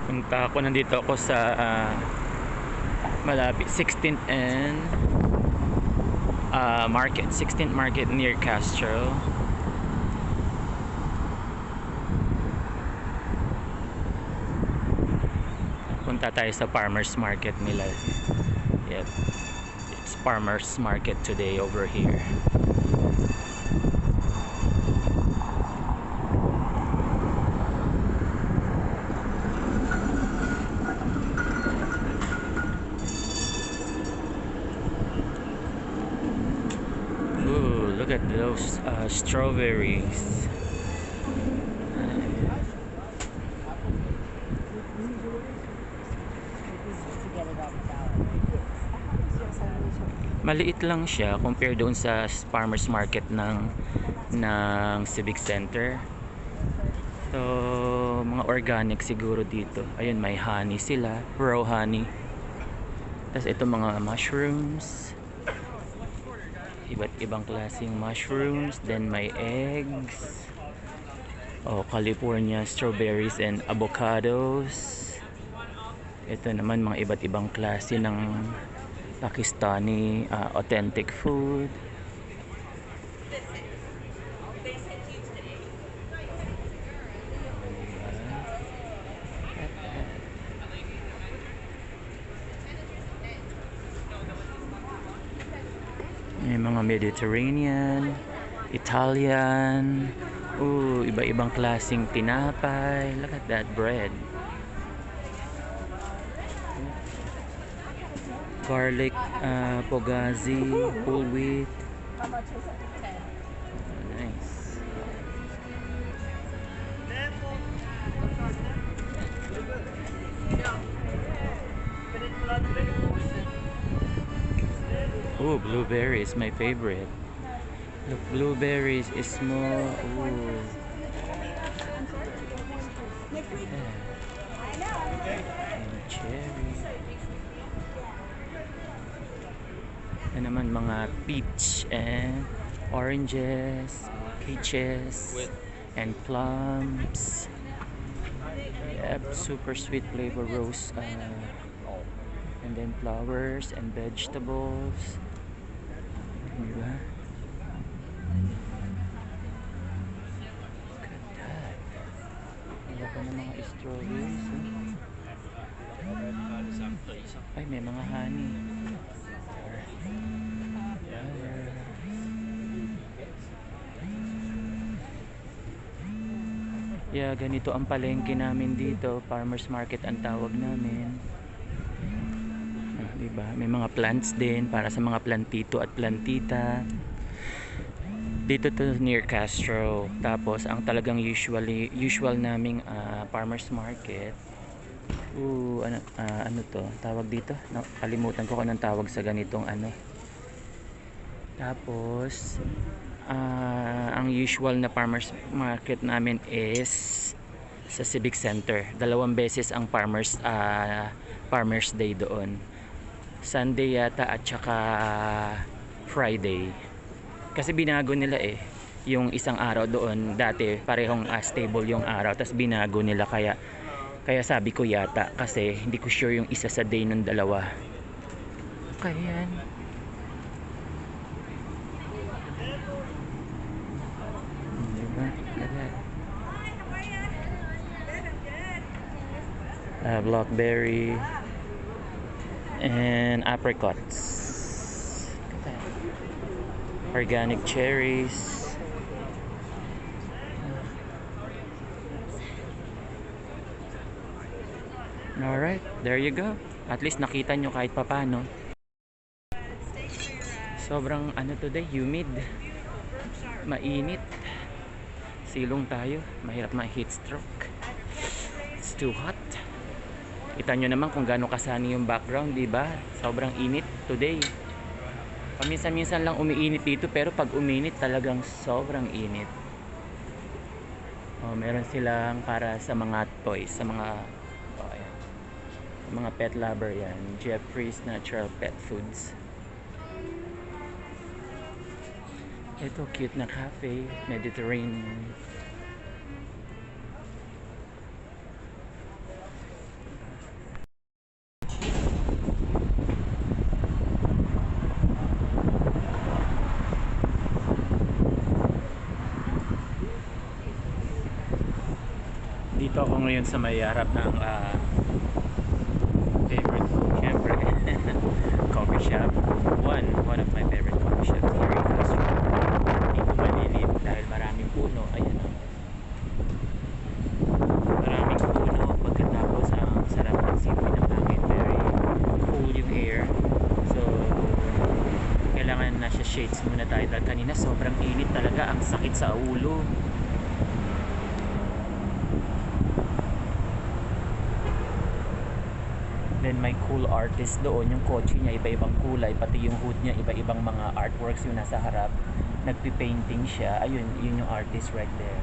Punta ako, nandito ako sa malapit 16th and Market, 16th Market near Castro. Punta tayo sa farmers market nila. Yep, it's farmers market today over here. Ooh, look at those strawberries. Maliit lang siya compare doon sa farmers market ng Civic Center. So, mga organic siguro dito. Ayun, may honey sila, raw honey. Tapos ito mga mushrooms. Iba't ibang klaseng mushrooms. Then may eggs. Oh, California strawberries and avocados. Ito naman mga iba't ibang klase ng Pakistani authentic food. May mga Mediterranean, Italian. Ooh, iba-ibang klaseng tinapay. Look at that bread. Garlic, pogazi, whole wheat. Nice. Oh, blueberry is my favorite. Look, blueberries is small. Ooh. And cherry. Yan naman mga peach and oranges, peaches, and plums. Yep, super sweet flavor rose. And then flowers and vegetables. Diba? Look at that. Wala pa na mga strawberries. Ay, may mga honey. Yeah, ganito ang palengke namin dito. Farmers market ang tawag namin. Diba? May mga plants din para sa mga plantito at plantita. Dito to near Castro. Tapos ang talagang usual naming farmers market. Ano to? Tawag dito? Kalimutan ko kung anong tawag sa ganitong ano. Tapos ang usual na farmers market namin is sa Civic Center. 2 beses ang farmers day doon. Sunday yata at saka Friday. Kasi binago nila yung isang araw doon. Dati parehong stable yung araw, tapos binago nila, kaya sabi ko yata kasi hindi ko sure yung isa sa day ng dalawa. Kaya blackberry and apricots, organic cherries. Alright, there you go. At least nakita nyo kahit papano. Sobrang today, humid, mainit, silong tayo, mahirap ma-heat stroke. It's too hot. Kita nyo naman kung gaano kasani yung background, diba? Sobrang init today. Paminsan-minsan lang umiinit dito, pero pag uminit talagang sobrang init. Meron silang para sa mga toys, sa mga ayan, mga pet lover yan. Jeffrey's Natural Pet Foods. Ito, cute na cafe, Mediterranean. ngayon sa may harap ng favorite, syempre, coffee shop. One of my favorite coffee shops here in Castro. Dito malilim dahil maraming puno. Ayan o. Maraming puno. Pagkatapos ang sarap ng simoy ng hangin. Very cool yung air. So, kailangan nasa shades muna tayo. Dahil kanina sobrang init talaga. Ang sakit sa ulo. Then may cool artist doon, yung kotse niya iba-ibang kulay, pati yung hood niya iba-ibang mga artworks yung nasa harap. Nagpi-painting siya. Ayun, yun yung artist right there.